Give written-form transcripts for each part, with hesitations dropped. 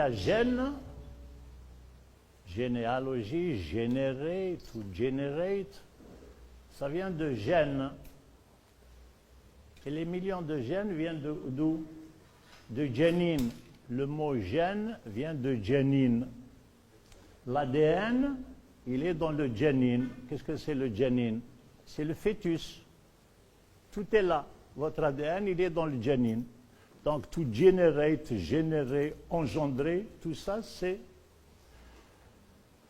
a gène, généalogie, generate ou generate, ça vient de gène. Et les millions de gènes viennent d'où? De génine. Le mot gène vient de génine. L'ADN, il est dans le génine. Qu'est-ce que c'est le génine? C'est le fœtus. Tout est là. Votre ADN, il est dans le génine. Donc, tout generate, générer, engendrer, tout ça, c'est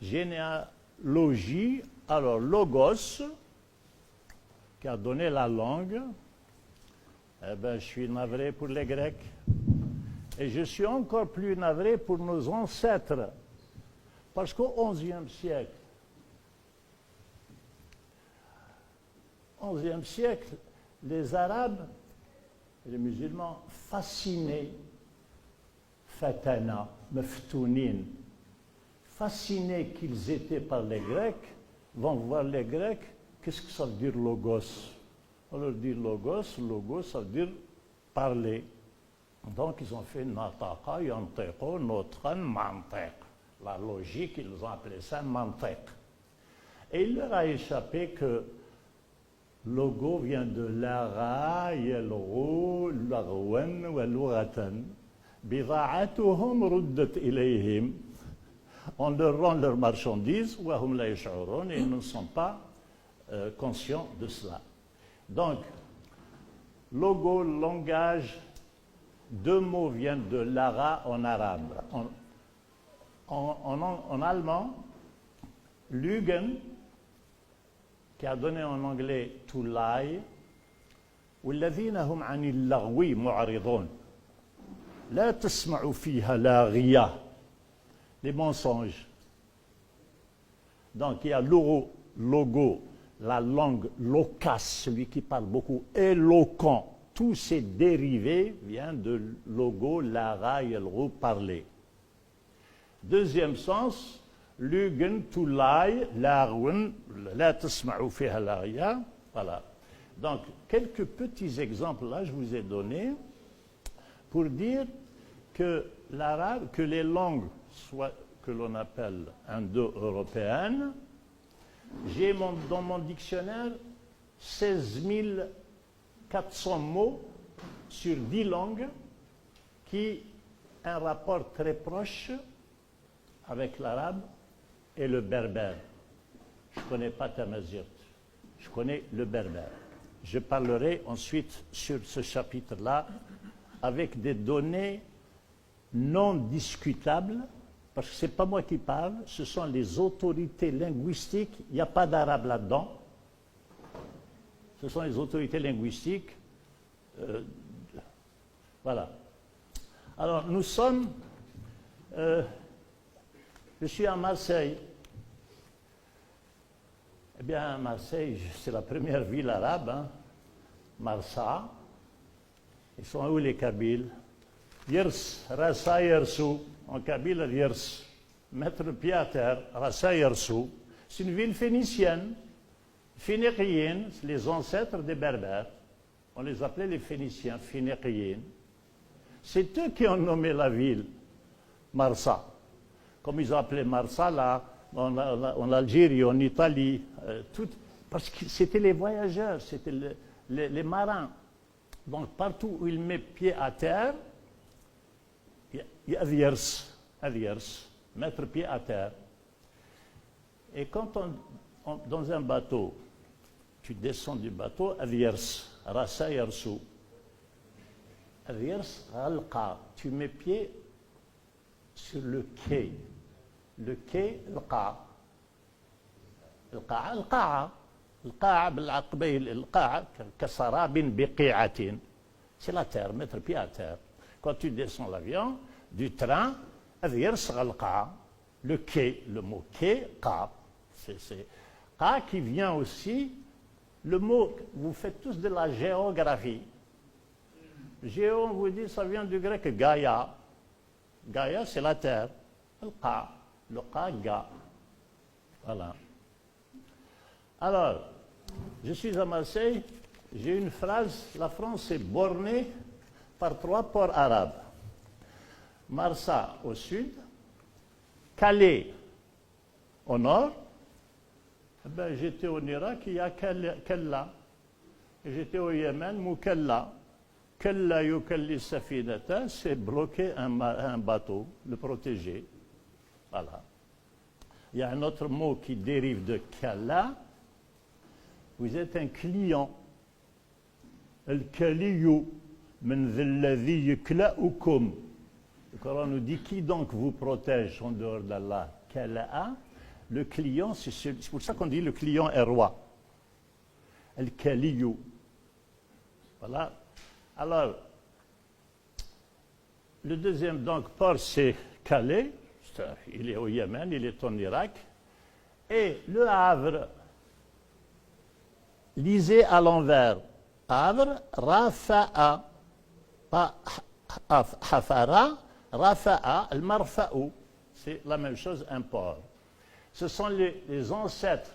généalogie. Alors, logos, qui a donné la langue, eh bien, je suis navré pour les Grecs. Et je suis encore plus navré pour nos ancêtres. Parce qu'au XIe siècle, les Arabes, les musulmans, fascinés, fatana, meftounin, fascinés qu'ils étaient par les Grecs, vont voir les Grecs, qu'est-ce que ça veut dire logos? On leur dit logos, ça veut dire parler. Donc ils ont fait nataqa, yantiqo, notran, mantiq. La logique, ils ont appelé ça mantiq. Et il leur a échappé que logo vient de lara, yalghu, lagwan, wa lughatan. Bida'atuhum ruddat ilayhim. On leur rend leurs marchandises, wa hum la yash'urun, et ils ne sont pas conscients de cela. Donc, logo, langage, deux mots viennent de lara en arabe. En allemand, Lügen, qui a donné en anglais to lie, والذين هم عن اللغو معرضون لا تسمعوا فيها لاغية, les mensonges. Donc il y a logo, la langue loquace, celui qui parle beaucoup, éloquent. Tous ces dérivés viennent de logo, lara, yalghu, parler. Deuxième sens, lügen, to lie, larwen, la tasma'u fiha laghya. Voilà. Donc, quelques petits exemples là, je vous ai donné pour dire que l'arabe, que les langues, soit que l'on appelle indo-européennes, j'ai dans mon dictionnaire 16 400 mots sur 10 langues qui ont un rapport très proche avec l'arabe et le berbère. Je ne connais pas Tamazight, je connais le berbère. Je parlerai ensuite sur ce chapitre-là avec des données non discutables, parce que ce n'est pas moi qui parle, ce sont les autorités linguistiques, il n'y a pas d'arabe là-dedans. Ce sont les autorités linguistiques. Voilà. Alors, nous sommes... je suis à Marseille. Eh bien, Marseille, c'est la première ville arabe, hein. Marsa. Ils sont où les Kabyles? Yirs, Rassa Yersou. En Kabyle, Yirs. Mettre le pied à terre, Rassa Yersou. C'est une ville phénicienne. Phéniqiyin, les ancêtres des Berbères. On les appelait les Phéniciens, Phéniqiyin. C'est eux qui ont nommé la ville Marsa. Comme ils ont appelé Marsa là, en Algérie, en Italie, parce que c'était les voyageurs, c'était les marins. Donc partout où ils mettent pied à terre, il y a Aviers, mettre pied à terre. Et quand dans un bateau, tu descends du bateau, Aviers, Rassa Yersou. Aviers, Alqa, tu mets pied sur le quai. Le quai, القاع. القاع بالعقبين القاع كسراب بقيعة. C'est la terre, mettre pied à terre. Quand tu descends l'avion, du train, le quai, le mot quai, qa. C'est qa qui vient aussi, le mot, vous faites tous de la géographie. Géo, on vous dit, ça vient du grec Gaïa. Gaïa, c'est la terre. Le qa, ga. Voilà. Alors, je suis à Marseille, j'ai une phrase, la France est bornée par 3 ports arabes. Marsa au sud, Calais au nord. Ben, j'étais au Irak, il y a Kella. J'étais au Yémen, Moukella. Kella yukalli safinata, c'est bloquer un bateau, le protéger. Voilà. Il y a un autre mot qui dérive de Kalla. Vous êtes un client. Al-Kaliyu, min zilladhi yukla'ukum. Le Coran nous dit qui donc vous protège en dehors d'Allah? Kala'a. Le client, c'est pour ça qu'on dit le client est roi. Al-Kaliyu. Voilà. Alors, le deuxième donc port, c'est Calais. Il est au Yémen, il est en Irak. Et le Havre, lisez à l'envers. Havre, Rafa'a. Pas Hafara, Rafa'a, Al-Marfa'u. C'est la même chose, un port. Ce sont les ancêtres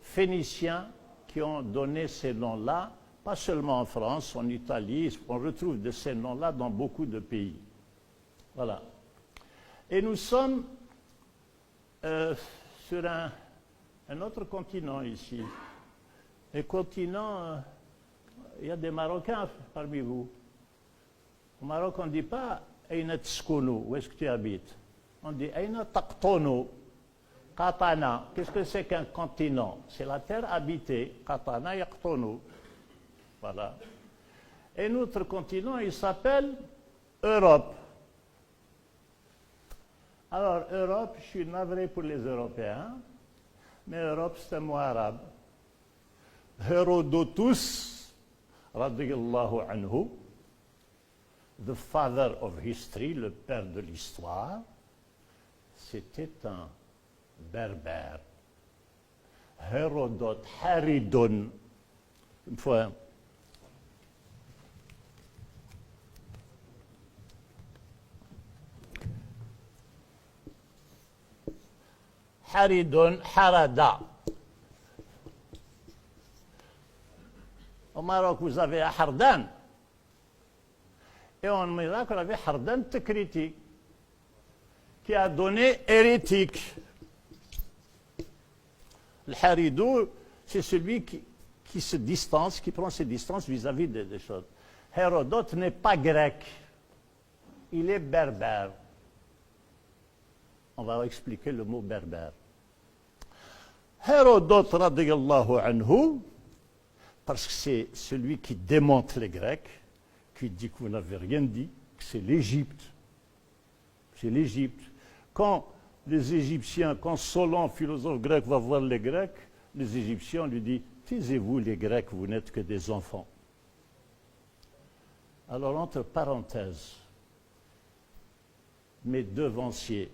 phéniciens qui ont donné ces noms-là, pas seulement en France, en Italie, on retrouve de ces noms-là dans beaucoup de pays. Voilà. Et nous sommes sur un autre continent ici. Un continent, il y a des Marocains parmi vous. Au Maroc, on ne dit pas « Aïna tskounou », où est-ce que tu habites? On dit « Aïna taqtounou ». Katana, qu'est-ce que c'est qu'un continent? C'est la terre habitée. Katana yaqtonu. Voilà. Et notre continent, il s'appelle Europe. Alors, Europe, je suis navré pour les Européens, mais Europe, c'est un mot arabe. Hérodotus, radiyallahu anhu, the father of history, le père de l'histoire, c'était un berbère. Hérodote, Haridun, une fois. Haridun, Harada. Au Maroc, vous avez Hardan. Et en Irak, on avait Hardan Tekriti, qui a donné hérétique. Le Haridou, c'est celui qui se distance, qui prend ses distances vis-à-vis des choses. Hérodote n'est pas grec, il est berbère. On va expliquer le mot berbère. Hérodote, radiyallahu anhu, parce que c'est celui qui démonte les Grecs, qui dit que vous n'avez rien dit, que c'est l'Égypte. C'est l'Égypte. Quand les Égyptiens, quand Solon, philosophe grec, va voir les Grecs, les Égyptiens lui disent « Taisez-vous les Grecs, vous n'êtes que des enfants ». Alors, entre parenthèses, mes devanciers,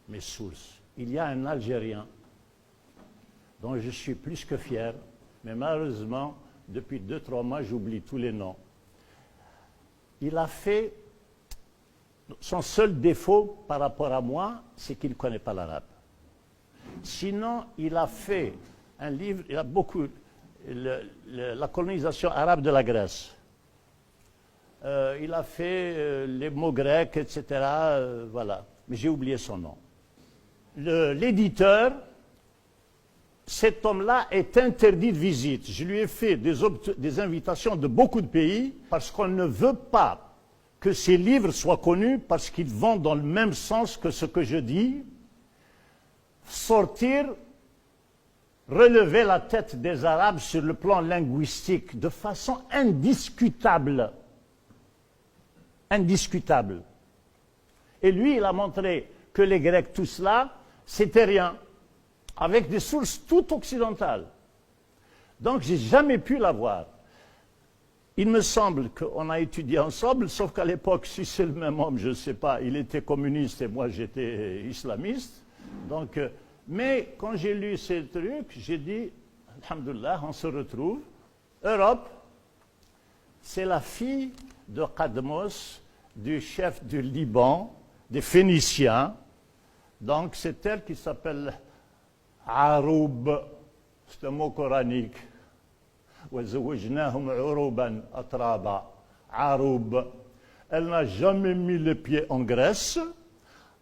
mes sources, il y a un Algérien dont je suis plus que fier, mais malheureusement, depuis 2-3 mois, j'oublie tous les noms. Il a fait... Son seul défaut par rapport à moi, c'est qu'il ne connaît pas l'arabe. Sinon, il a fait un livre, il a beaucoup... la colonisation arabe de la Grèce. Il a fait les mots grecs, etc. Voilà. Mais j'ai oublié son nom. L'éditeur, cet homme-là est interdit de visite. Je lui ai fait des invitations de beaucoup de pays parce qu'on ne veut pas que ces livres soient connus parce qu'ils vont dans le même sens que ce que je dis. Sortir, relever la tête des Arabes sur le plan linguistique de façon indiscutable. Indiscutable. Et lui, il a montré que les Grecs, tout cela, c'était rien, avec des sources toutes occidentales. Donc, j'ai jamais pu l'avoir. Il me semble qu'on a étudié ensemble, sauf qu'à l'époque, si c'est le même homme, je ne sais pas, il était communiste et moi j'étais islamiste. Donc, mais quand j'ai lu ces trucs, j'ai dit, alhamdoulilah, on se retrouve. Europe, c'est la fille de Cadmos, du chef du Liban, des Phéniciens. Donc, c'est elle qui s'appelle Aroub, c'est un mot coranique. وزوجناهم عروبا أترابا عروب. Elle n'a jamais mis les pieds en Grèce.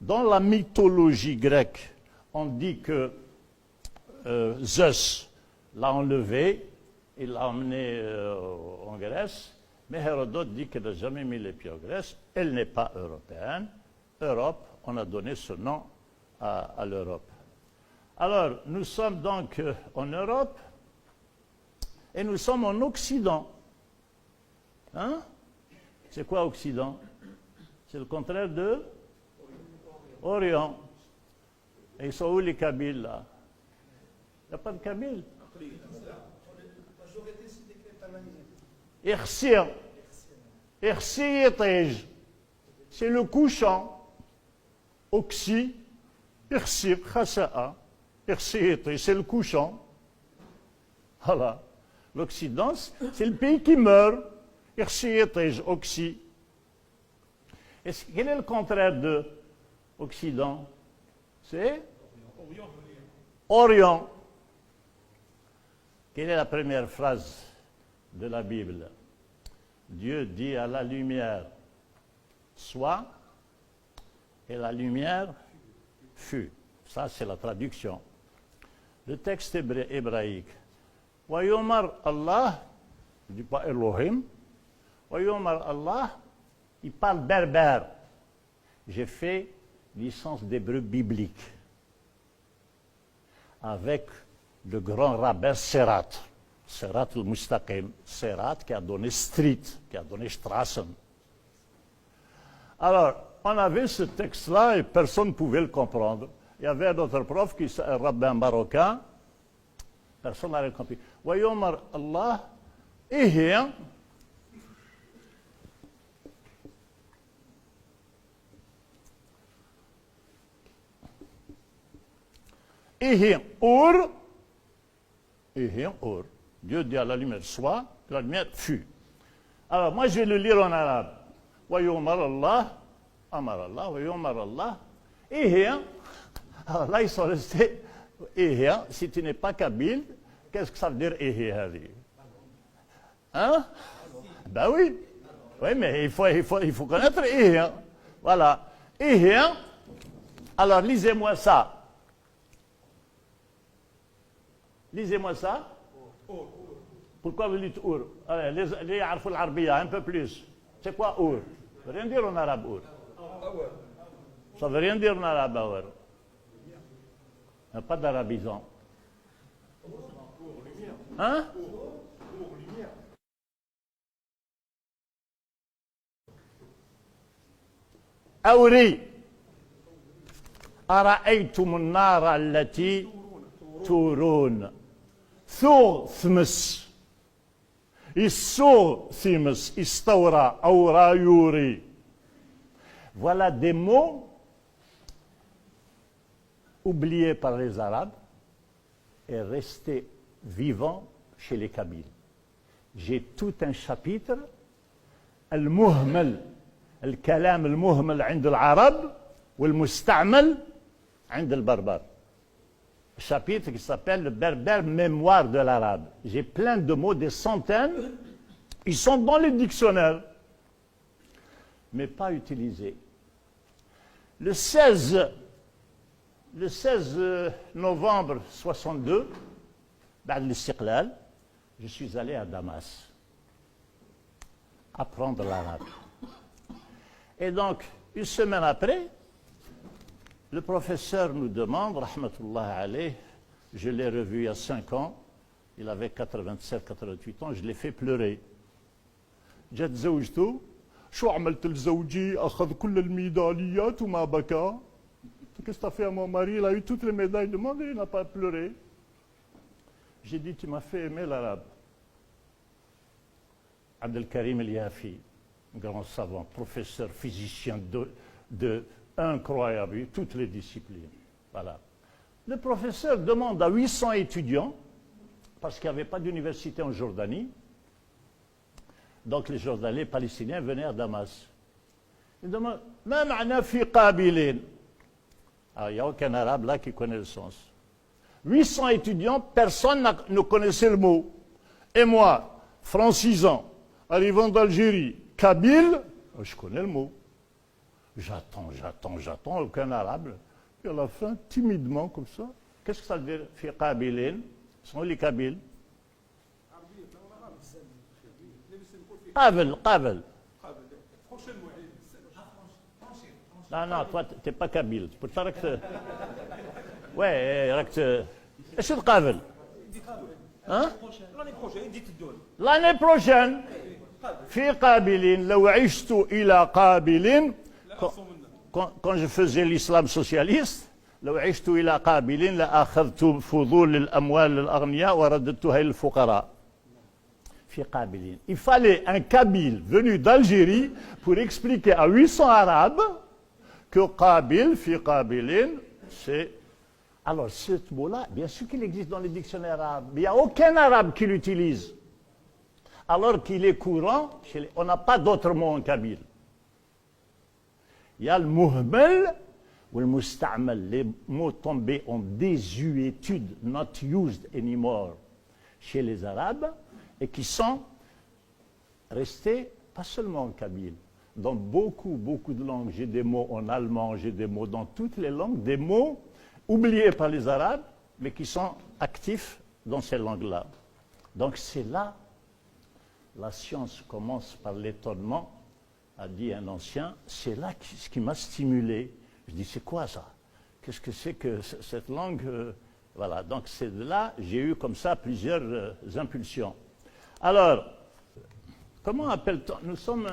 Dans la mythologie grecque, on dit que Zeus l'a enlevé, il l'a emmené en Grèce, mais Hérodote dit qu'elle n'a jamais mis les pieds en Grèce. Elle n'est pas européenne. Europe, on a donné ce nom à l'Europe. Alors, nous sommes donc en Europe et nous sommes en Occident. Hein? C'est quoi Occident? C'est le contraire de Orient. Et ils sont où les Kabyles là? Il n'y a pas de Kabyles. Irsir. Irsir, c'est le couchant. Oxy, Irsir, Khassa'a. Irsir, c'est le couchant. Voilà. L'Occident, c'est le pays qui meurt. Irsir, Oxy. Quel est le contraire de Occident? C'est Orient. Quelle est la première phrase de la Bible? Dieu dit à la lumière, soit, et la lumière fut. Ça, c'est la traduction. Le texte hébraïque. Wayomar Allah, il ne dit pas Elohim. Wayomar Allah, il parle berbère. J'ai fait licence d'hébreu biblique avec le grand rabbin Serat. Serat al-Mustaqim. Serat qui a donné Street, qui a donné Strassen. Alors, on avait ce texte-là et personne ne pouvait le comprendre. Il y avait un autre prof, un rabbin marocain, personne n'avait compris. Wayomar Allah, et Ur, Ur. Dieu dit à la lumière soit, la lumière fut. Alors, moi, je vais le lire en arabe. Wayomar Allah, Amar Allah, Wayomar Allah, alors là, ils sont restés. Si tu n'es pas kabyle, qu'est-ce que ça veut dire hein? Ben oui. Oui, mais il faut connaître Voilà. Alors, lisez-moi ça. Lisez-moi ça. Pourquoi vous dites Ur? Les Arfou l'Arabia, un peu plus. C'est quoi Ur? Ça veut rien dire en arabe Ur. Ça veut rien dire en arabe Ur. Il n'y a pas d'arabisant. Hein? أوري أرأيتم النار التي تورون ثور ثمس الثور ثمس استورى أورا يوري. Voilà des mots oubliés par les Arabes et restés vivants chez les Kabyles. J'ai tout un chapitre, المهمل الكلام المهمل عند العرب والمستعمل عند البربر. Chapitre qui s'appelle le berbère mémoire de l'arabe. J'ai plein de mots, des centaines, ils sont dans les dictionnaires, mais pas utilisés. Le 16 novembre 62, بعد الاستقلال, je suis allé à Damas apprendre l'arabe. Et donc, une semaine après, le professeur nous demande, rahmatullah alayh, je l'ai revu il y a 5 ans, il avait 87-88 ans, je l'ai fait pleurer. جت زوجته شو عملت لزوجي أخذ كل الميداليات وما بكى. Qu'est-ce que tu as fait à mon mari? Il a eu toutes les médailles du monde et il n'a pas pleuré. J'ai dit, tu m'as fait aimer l'arabe. Abdelkarim El-Yafi, grand savant, professeur, physicien de incroyable, toutes les disciplines. Voilà. Le professeur demande à 800 étudiants, parce qu'il n'y avait pas d'université en Jordanie, donc les Jordanais palestiniens venaient à Damas. Il demande, ما معنى في قابلين? Alors, il n'y a aucun arabe là qui connaît le sens. 800 étudiants, personne ne connaissait le mot. Et moi, francisant, arrivant d'Algérie, kabyle, Je connais le mot. J'attends, aucun arabe. Puis à la fin, timidement, comme ça, qu'est-ce que ça veut dire? Fi qabilin. Ce sont les Kabyles. Qabil. Non, toi, tu n'es pas Kabyle. Pour ça, ouais, est-ce que tu Qabil? Hein? L'année prochaine, في قابل لو عشت إلى قابل quand je faisais l'islam socialiste لو عشت إلى قابل لأخذت فضول الأموال للأغنياء ورددتها للفقراء في قابل. Il fallait un Kabyle venu d'Algérie pour expliquer à 800 Arabes que Qabil, fi Qabilin, c'est... Alors, ce mot-là, bien sûr qu'il existe dans les dictionnaires arabes, mais il n'y a aucun arabe qui l'utilise. Alors qu'il est courant, on n'a pas d'autre mot en kabyle. Il y a le muhmal ou le musta'mal, les mots tombés en désuétude, not used anymore, chez les Arabes, et qui sont restés, pas seulement en kabyle, dans beaucoup de langues. J'ai des mots en allemand, j'ai des mots dans toutes les langues, des mots oubliés par les Arabes, mais qui sont actifs dans ces langues-là. Donc c'est là, la science commence par l'étonnement, a dit un ancien, c'est là ce qui m'a stimulé. Je dis, c'est quoi ça? Qu'est-ce que c'est que cette langue? Voilà, donc c'est de là, j'ai eu comme ça plusieurs impulsions. Alors, comment appelle-t-on? Nous sommes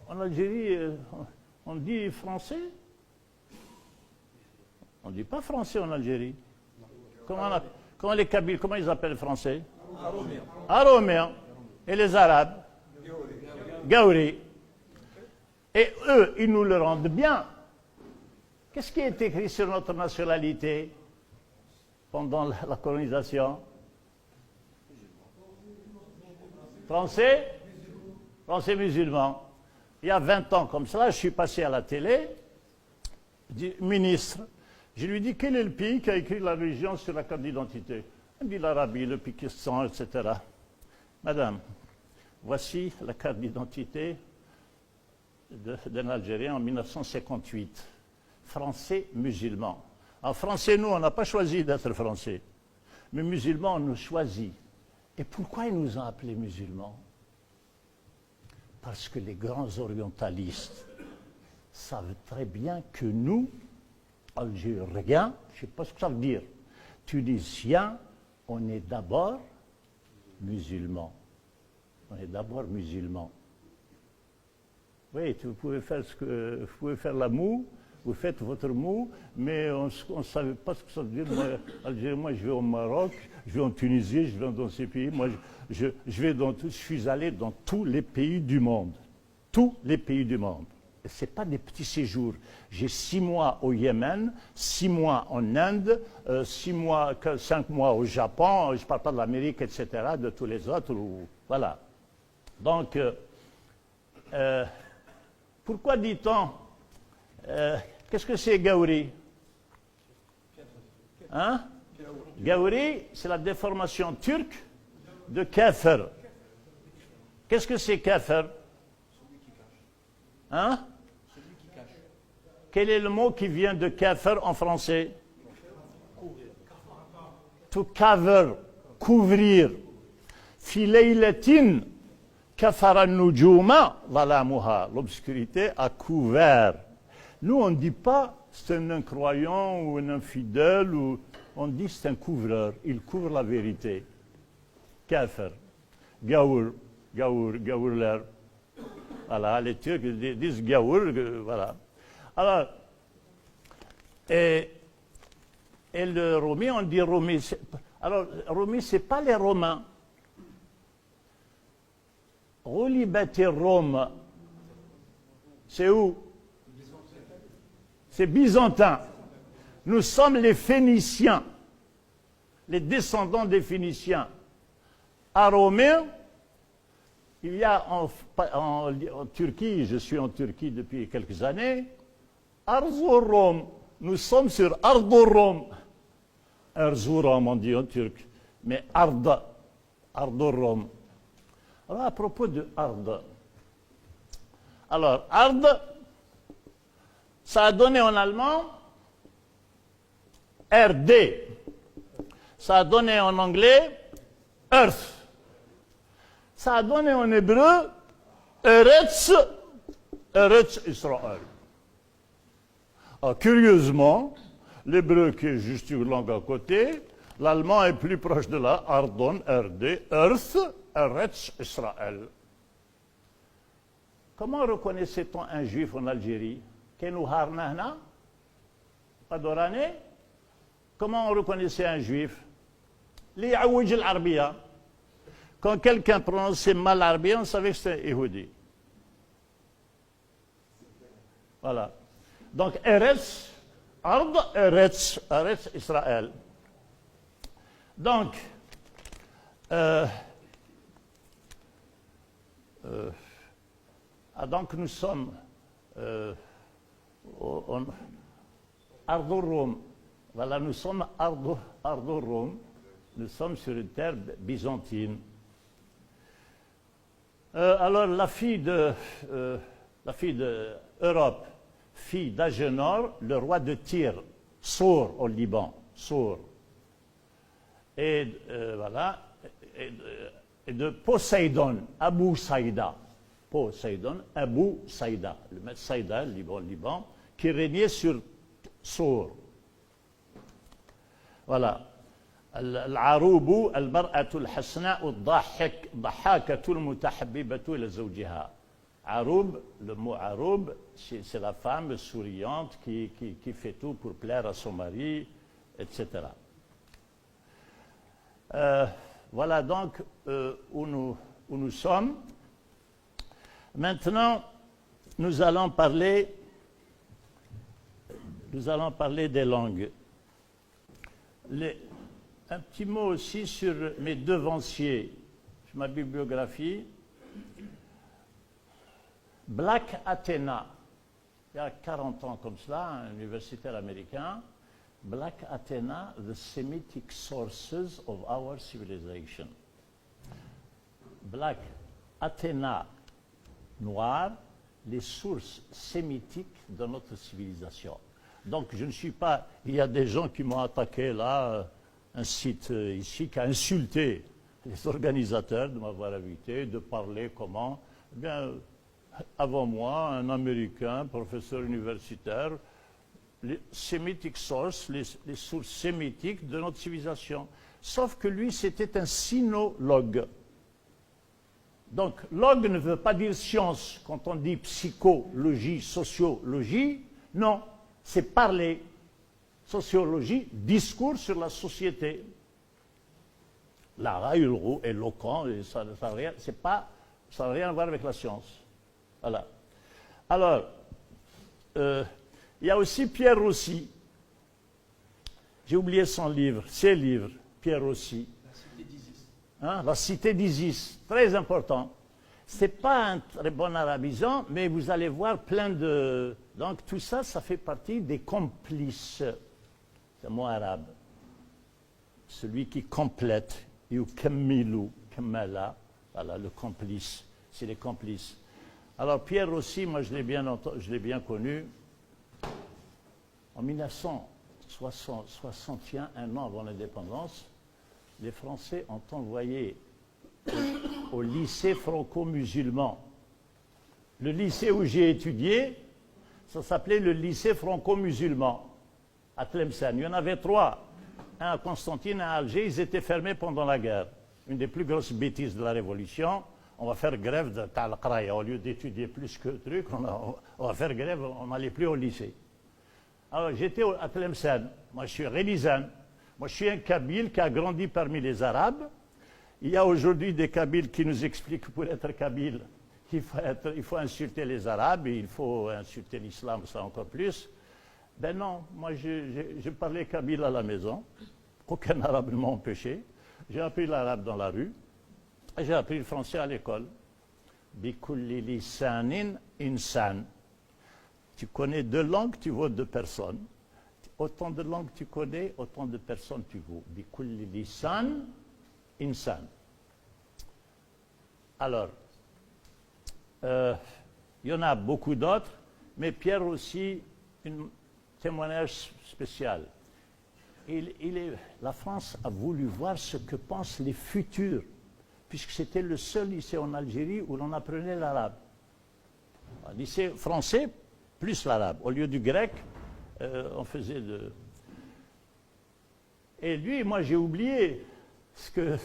en Algérie, on dit français? On ne dit pas français en Algérie. Comment les Kabyles, comment ils appellent le français? Araméen. Et les Arabes? Gaouri. Et eux, ils nous le rendent bien. Qu'est-ce qui est écrit sur notre nationalité pendant la colonisation? Français? Français musulman. Il y a 20 ans comme ça, je suis passé à la télé, ministre. Je lui dis, quel est le pays qui a écrit la religion sur la carte d'identité? Il me dit l'Arabie, le Pakistan, etc. Madame, voici la carte d'identité d'un Algérien en 1958. Français musulman. En français, nous, on n'a pas choisi d'être français. Mais musulmans, on nous choisit. Et pourquoi ils nous ont appelés musulmans? Parce que les grands orientalistes savent très bien que nous, Algériens, je ne sais pas ce que ça veut dire, Tunisiens, on est d'abord musulmans. On est d'abord musulmans. Oui, vous pouvez faire vous pouvez faire la moue, vous faites votre moue, mais on ne savait pas ce que ça veut dire. Moi, Algérie, moi, je vais au Maroc, je vais en Tunisie, je vais dans ces pays. Moi, je suis allé dans tous les pays du monde. Tous les pays du monde. Ce n'est pas des petits séjours. J'ai 6 mois au Yémen, 6 mois en Inde, 5 mois au Japon, je ne parle pas de l'Amérique, etc., de tous les autres. Voilà. Donc, pourquoi dit-on, qu'est-ce que c'est Gaouri? Hein? Gaouri, c'est la déformation turque de kafir. Qu'est-ce que c'est kafir? Hein? Quel est le mot qui vient de kafir en français? To cover, couvrir. Fi laylatin kafara nujuma zalamuha. L'obscurité a couvert. Nous, on ne dit pas c'est un incroyant ou un infidèle, on dit c'est un couvreur. Il couvre la vérité. Kafir. Gaour, gaourler. Voilà, les Turcs disent gaour, voilà. Alors, et le Romi, on dit Romi. Alors, Romi, ce n'est pas les Romains. Rolibati Rome, c'est où? C'est byzantin. Nous sommes les Phéniciens, les descendants des Phéniciens. Araméens, il y a en Turquie, je suis en Turquie depuis quelques années, Erzurum, nous sommes sur Erzurum. Erzurum, on dit en turc, mais Erzurum. Alors, à propos de Ard, Alors, Ard, ça a donné en allemand RD. Ça a donné en anglais Earth. Ça a donné en hébreu Eretz, Eretz Israël. Alors, curieusement, l'hébreu qui est juste une langue à côté, l'allemand est plus proche de là, Ardon, RD, Earth, Eretz Israël. Comment reconnaissait-on un juif en Algérie? Kenouhar Nahna? Adorane? Comment on reconnaissait un juif? Li'awij al-Arbiya. Quand quelqu'un prononçait mal l'Arabie, on savait que c'était Yehudi. Voilà. Donc, Eretz, Ard, Eretz, Eretz, Israël. Donc, donc nous sommes Ardo-Rome. Voilà, nous sommes Ardo-Rome. Nous sommes sur une terre byzantine. Alors, la fille d'Europe, fille d'Agénor, le roi de Tyr, Sour au Liban, Sour. Et voilà, et de Poséidon, Abou Saïda. Poséidon, Abou Saïda, le maître Saïda, Liban, qui régnait sur Sour. Voilà. العروب المرأة الحسناء الضحاكة المتحببة إلى زوجها. Aroub, le mot Aroub, c'est la femme souriante qui fait tout pour plaire à son mari, etc. Voilà donc où nous sommes. Maintenant, nous allons parler des langues. Un petit mot aussi sur mes devanciers, sur ma bibliographie. Black Athena, il y a 40 ans comme cela, un universitaire américain. Black Athena, the Semitic sources of our civilization. Black Athena, noir, les sources sémitiques de notre civilisation. Donc je ne suis pas, il y a des gens qui m'ont attaqué là, un site ici qui a insulté les organisateurs de m'avoir invité, de parler comment. Eh bien, avant moi, un Américain, professeur universitaire, les Semitic sources, les sources sémitiques de notre civilisation. Sauf que lui, c'était un sinologue. Donc, log ne veut pas dire science. Quand on dit psychologie, sociologie, non, c'est parler. Sociologie, discours sur la société. L'ara, éloquent, ça n'a rien à voir avec la science. Voilà. Alors, il y a aussi Pierre Rossi. J'ai oublié son livre, ses livres, Pierre Rossi. La cité d'Isis. Hein, la cité d'Isis, très important. Ce n'est pas un très bon arabisant, mais vous allez voir plein de... Donc tout ça, ça fait partie des complices. C'est un mot arabe. Celui qui complète, yukammilu, kamala, voilà, le complice, c'est les complices. Alors Pierre Rossi, moi je l'ai bien connu. En 1961, un an avant l'indépendance, les Français ont envoyé au lycée franco-musulman. Le lycée où j'ai étudié, ça s'appelait le lycée franco-musulman, à Tlemcen. Il y en avait 3. Un à Constantine, un à Alger. Ils étaient fermés pendant la guerre. Une des plus grosses bêtises de la Révolution. On va faire grève de Tal-Qraya. Au lieu d'étudier plus que truc, on va faire grève, on n'allait plus au lycée. Alors j'étais à Tlemcen. Moi je suis rélisan. Moi je suis un Kabyle qui a grandi parmi les Arabes. Il y a aujourd'hui des Kabyles qui nous expliquent que pour être Kabyle, il faut insulter les Arabes et il faut insulter l'islam, ça encore plus. Ben non, moi je parlais Kabyle à la maison. Aucun Arabe ne m'a empêché. J'ai appris l'arabe dans la rue. Et j'ai appris le français à l'école. Bikulli lisanin insan. Tu connais 2 langues, tu vaux 2 personnes. Autant de langues tu connais, autant de personnes tu vaux. Bikulli lisan insan. Alors, Il y en a beaucoup d'autres, mais Pierre aussi, un témoignage spécial. La France a voulu voir ce que pensent les futurs, puisque c'était le seul lycée en Algérie où l'on apprenait l'arabe. Un lycée français plus l'arabe. Au lieu du grec, on faisait de... Et lui, moi j'ai oublié ce que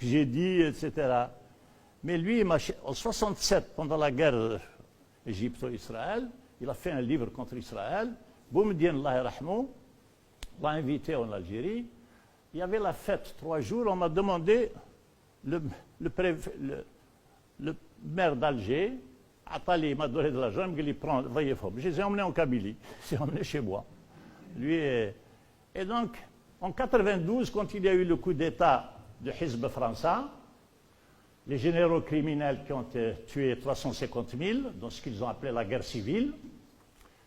j'ai dit, etc. Mais lui, en 1967, pendant la guerre égypto-israël, il a fait un livre contre Israël. Boumediene, Allah yarhamou, l'a invité en Algérie. Il y avait la fête 3 jours. On m'a demandé, le maire d'Alger, Attali m'a donné de l'argent, il m'a dit, prends, veuillez faire. Je les ai emmenés en Kabylie, je les ai emmenés chez moi. Lui et donc, en 92, quand il y a eu le coup d'État de Hizb français, les généraux criminels qui ont tué 350 000 dans ce qu'ils ont appelé la guerre civile,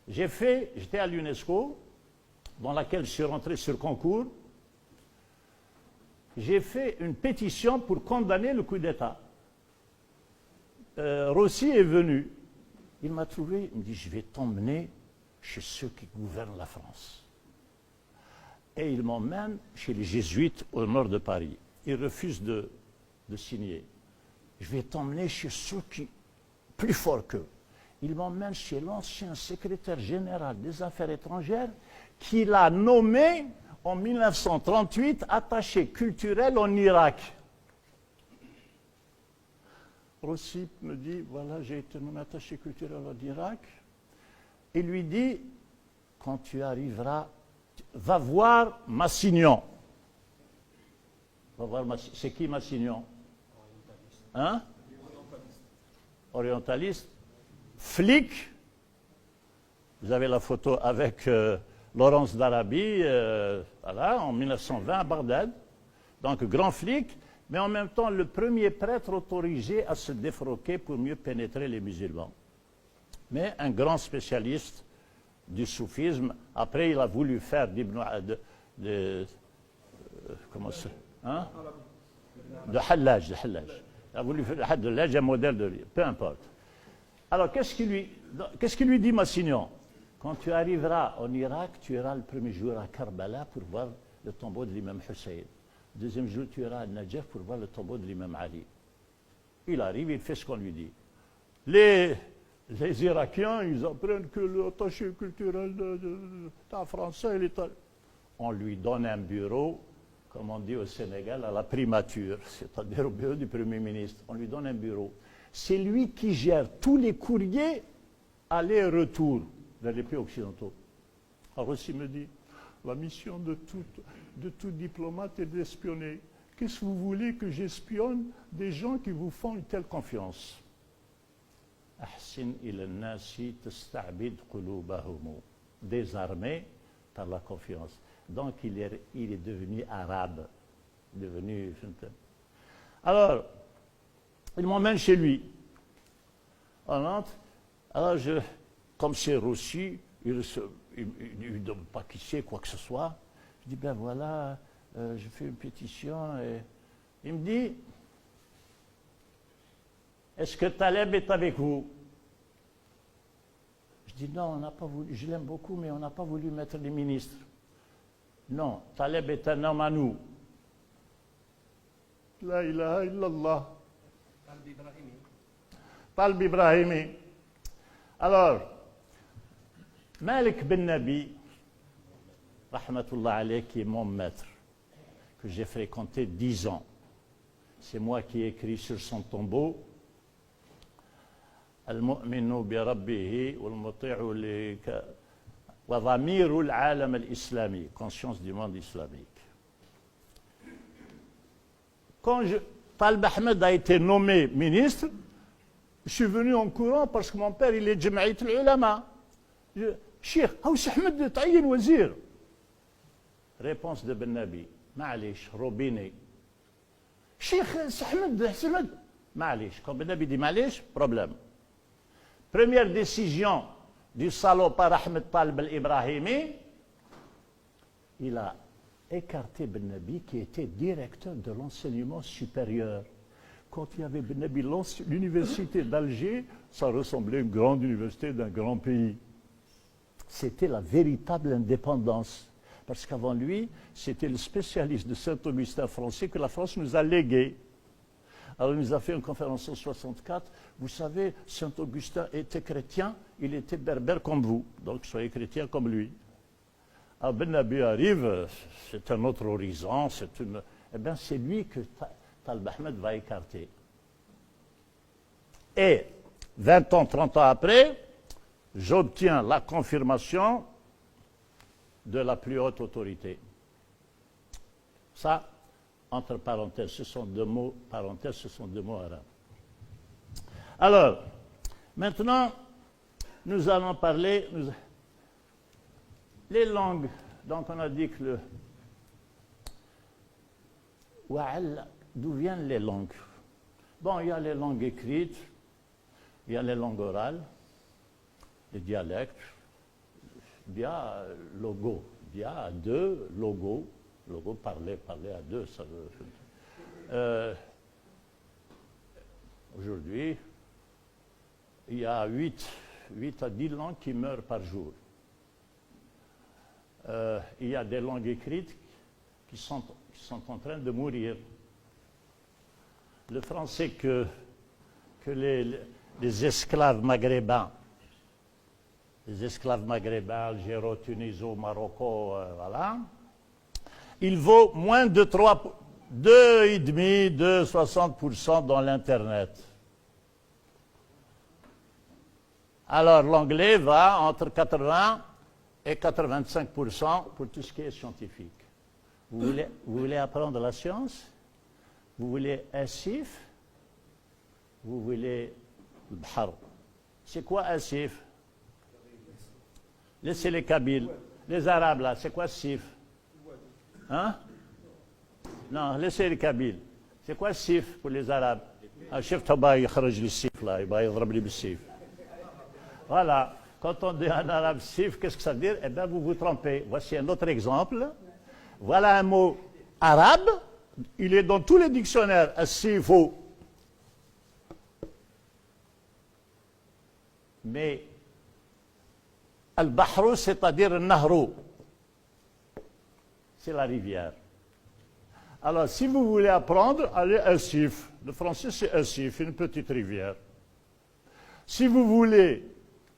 j'étais à l'UNESCO, dans laquelle je suis rentré sur concours. J'ai fait une pétition pour condamner le coup d'État. Rossi est venu. Il m'a trouvé, il me dit, je vais t'emmener chez ceux qui gouvernent la France. Et il m'emmène chez les jésuites au nord de Paris. Il refuse de signer. Je vais t'emmener chez ceux qui, plus forts qu'eux. Il m'emmène chez l'ancien secrétaire général des Affaires étrangères qu'il a nommé en 1938 attaché culturel en Irak. Rossi me dit, voilà, j'ai été nommé attaché culturel en Irak. Il lui dit, quand tu arriveras, va voir Massignon. C'est qui Massignon? Hein? Orientaliste. Flic. Vous avez la photo avec Laurence d'Arabie, voilà, en 1920 à Bagdad. Donc, grand flic, mais en même temps le premier prêtre autorisé à se défroquer pour mieux pénétrer les musulmans. Mais un grand spécialiste du soufisme. Après, il a voulu faire comment ça, hein? De Hallaj. Il a voulu faire de Hallaj un modèle de lui. Peu importe. Alors, qu'est-ce qu'il lui dit, Massignon? Quand tu arriveras en Irak, tu iras le premier jour à Karbala pour voir le tombeau de l'imam Hussein. Le deuxième jour, tu iras à Najaf pour voir le tombeau de l'imam Ali. Il arrive, il fait ce qu'on lui dit. Les Irakiens, ils apprennent que l'attaché culturel d'État français, on lui donne un bureau, comme on dit au Sénégal, à la primature, c'est-à-dire au bureau du Premier ministre. On lui donne un bureau. C'est lui qui gère tous les courriers aller et retour vers les pays occidentaux. Alors Rossi me dit, la mission de tout diplomate est d'espionner. Qu'est-ce que vous voulez que j'espionne des gens qui vous font une telle confiance? Désarmé par la confiance. Donc il est devenu arabe. Alors, il m'emmène chez lui. On entre. Alors, comme c'est Rossi, il ne donne pas qui c'est, quoi que ce soit. Je dis, ben voilà, je fais une pétition. Et il me dit, est-ce que Taleb est avec vous? Je dis, non, on n'a pas voulu, je l'aime beaucoup, mais on n'a pas voulu mettre les ministres. Non, Taleb est un homme à nous. La ilaha illallah. Talb Ibrahimi. Alors, Malik Ben Nabi, rahmatullah alayh, qui est mon maître, que j'ai fréquenté 10 ans. C'est moi qui ai écrit sur son tombeau Al-Mu'minu bi Rabbihi wal-Muti'u wa Dhamiru al-Alam al-Islami, conscience du monde islamique. Quand Talb Ahmed a été nommé ministre, je suis venu en courant parce que mon père, il est Jama'it al-Ulama. Cheikh, Haouss Ahmed ta'yin wazir. Réponse de Ben Nabi. Ma'alish, robinet. Cheikh Ahmed, ma'alish. Quand Ben Nabi dit ma'alish, problème. Première décision du salopard Ahmed Talb al-Ibrahimi, il a écarté Ben Nabi qui était directeur de l'enseignement supérieur. quand il y avait Ben Nabi, l'université d'Alger, ça ressemblait à une grande université d'un grand pays. C'était la véritable indépendance. Parce qu'avant lui, c'était le spécialiste de Saint-Augustin français que la France nous a légué. Alors il nous a fait une conférence en 1964. Vous savez, Saint-Augustin était chrétien, il était berbère comme vous. Donc soyez chrétien comme lui. Alors Ben Nabi arrive, c'est un autre horizon, eh bien c'est lui que Talb Ahmed va écarter. Et 20 ans, 30 ans après, j'obtiens la confirmation de la plus haute autorité. Ça, entre parenthèses, ce sont deux mots, parenthèses, ce sont deux mots arabes. Alors, maintenant, nous allons parler, les langues. Donc, on a dit que le Wa'al, d'où viennent les langues? Bon, il y a les langues écrites, il y a les langues orales, les dialectes, dia logo, dia à deux, logo parler à deux, ça veut. Aujourd'hui, il y a 8 à 10 langues qui meurent par jour. Il y a des langues écrites qui sont en train de mourir. Le français que les esclaves maghrébins, algéro, tuniso, maroco, voilà, il vaut moins de 2,5, de 60% dans l'Internet. Alors l'anglais va entre 80 et 85% pour tout ce qui est scientifique. Vous voulez apprendre la science? Vous voulez Asif? Vous voulez le Bhar? C'est quoi Asif? Laissez les Kabyles. Les Arabes, là, c'est quoi Sif? Hein? Non, laissez les Kabyles. C'est quoi Sif pour les Arabes? Chef Taba, il kharaj le Sif, là, il va يضرب le Sif. Voilà. Quand on dit en arabe Sif, qu'est-ce que ça veut dire? Eh bien, vous vous trompez. Voici un autre exemple. Voilà un mot arabe. Il est dans tous les dictionnaires. As-Sifu. Mais Al-Bahru, c'est-à-dire Nahru. C'est la rivière. Alors, si vous voulez apprendre, allez à Sif. Le français, c'est Sif, une petite rivière. Si vous voulez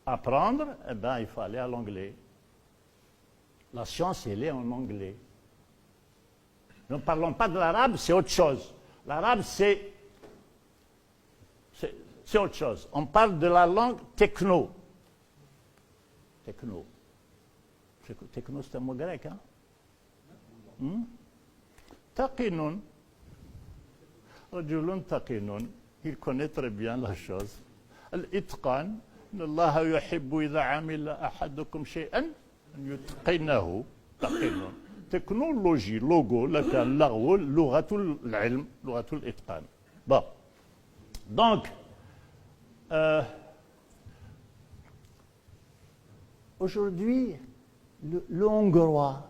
apprendre, eh bien, il faut aller à l'anglais. La science, elle est en anglais. Ne parlons pas de l'arabe, c'est autre chose. L'arabe, c'est autre chose. On parle de la langue techno. Techno, c'est un mot grec, hein? Taqinun. Rajulun taqinun. Il connaît très bien la chose. Al-itqan. Allah yuhibbu idha amila ahadukum shay'an an yutqinahu. Taqinun. Technologie, logo, lakan, lagwo, lughatul ilm, lughatul itqan. Bon. Donc, aujourd'hui, le hongrois,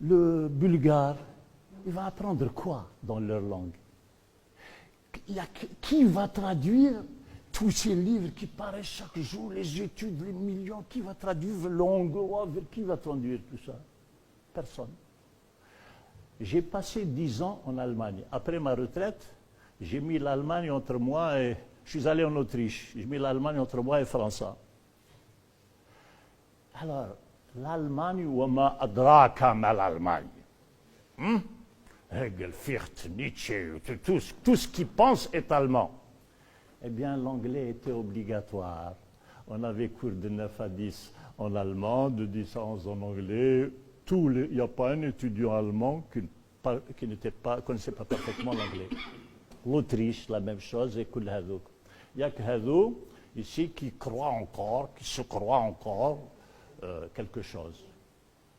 le bulgare, il va apprendre quoi dans leur langue? Qui va traduire tous ces livres qui paraissent chaque jour, les études, les millions? Qui va traduire le hongrois? Qui va traduire tout ça? Personne. J'ai passé 10 ans en Allemagne. Après ma retraite, j'ai mis l'Allemagne entre moi et... Je suis allé en Autriche. J'ai mis l'Allemagne entre moi et France. Alors, l'Allemagne, وما أدراك ما l'Allemagne. Hegel, Fichte, Nietzsche, tout ce qui pense est allemand. Eh bien, l'anglais était obligatoire. On avait cours de 9 à 10 en allemand, de 10 à 11 en anglais. Il n'y a pas un étudiant allemand qui ne connaissait pas parfaitement l'anglais. L'Autriche, la même chose, et Kul Hadouk. Il n'y a que Hadouk, ici, qui se croit encore quelque chose.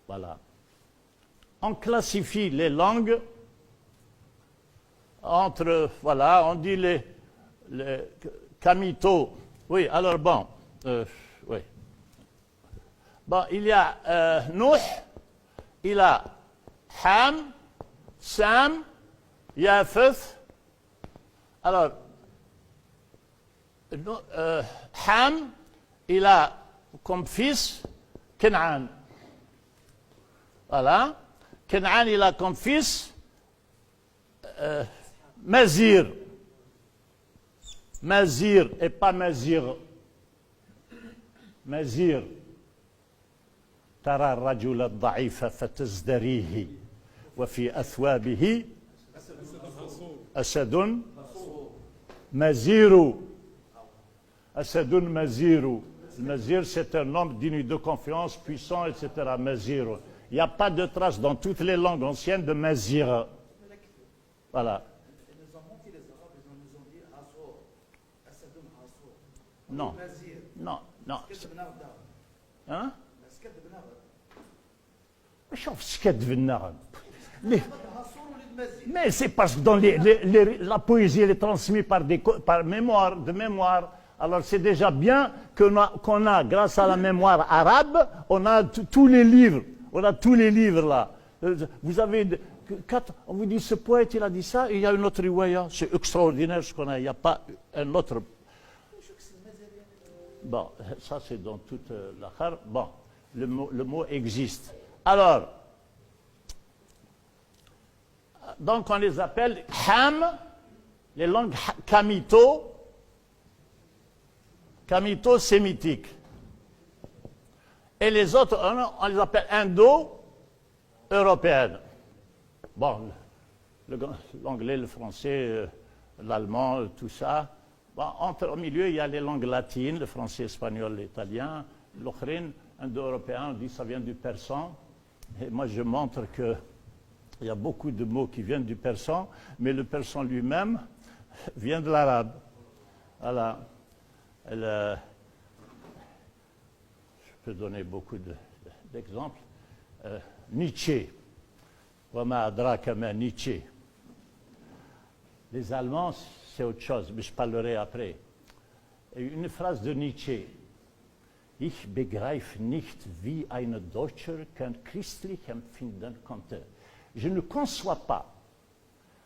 Voilà. On classifie les langues entre, voilà, on dit les Kamito. Oui, alors bon, oui. Bon, il y a Nuh, il y a Ham, Sam, Yafeth, Alors, Ham, il a comme fils Canaan. Voilà. Canaan, il a comme fils Mazir. Mazir et pas Mazir. Mazir. ترى الرجل الضعيف فتزدريه وفي أثوابه أسد مزير أسد مزير. Mazir, c'est un homme digne de confiance, puissant, etc. Mazir. Il n'y a pas de trace dans toutes les langues anciennes de Mazir. Voilà. Non. Non, non. Hein? Mais c'est parce que dans la poésie, elle est transmise par mémoire, de mémoire. Alors c'est déjà bien qu'on a, grâce à la mémoire arabe, on a tous les livres. On a tous les livres là. Vous avez, on vous dit ce poète, il a dit ça, et il y a une autre riwaya. C'est extraordinaire ce qu'on a. Il n'y a pas un autre. Bon, ça c'est dans toute la khar. Bon, le mot existe. Alors, donc on les appelle Ham, les langues camito-sémitiques. Et les autres, on les appelle indo-européennes. Bon, l'anglais, le français, l'allemand, tout ça. Bon, au milieu, il y a les langues latines, le français, l'espagnol, l'italien. L'autre, indo-européen, on dit que ça vient du persan. Et moi, je montre qu'il y a beaucoup de mots qui viennent du persan, mais le persan lui-même vient de l'arabe. Voilà. Je peux donner beaucoup d'exemples. Nietzsche. Wama adraka ma Nietzsche. Les Allemands, c'est autre chose, mais je parlerai après. Et une phrase de Nietzsche. Ich begreife nicht, wie ein Deutscher kein christlich empfinden konnte. Je ne conçois pas.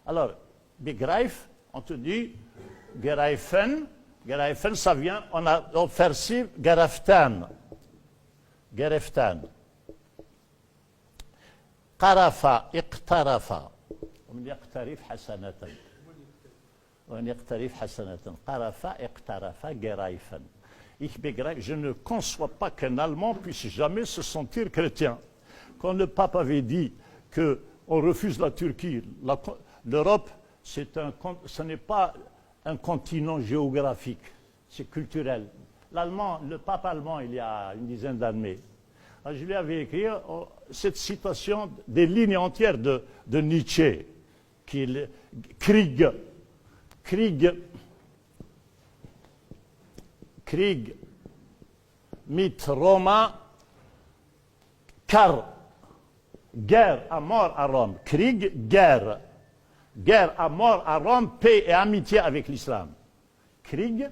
Alors, begreif, on te dit, gereifen, ça vient, on a offensif, gereftan. Gereftan. Qarafa, iqtarafa. ومن يقترف حسنة. ومن يقترف حسنة. قرفا, اقترفا, gereifen. Je ne conçois pas qu'un Allemand puisse jamais se sentir chrétien. Quand le pape avait dit qu'on refuse la Turquie, l'Europe, ce n'est pas un continent géographique, c'est culturel. Le pape allemand, il y a une dizaine d'années, je lui avais écrit cette citation des lignes entières de Nietzsche, qui est Krieg, mit Roma, car, guerre à mort à Rome. Krieg, guerre. Guerre à mort à Rome, paix et amitié avec l'islam. Krieg,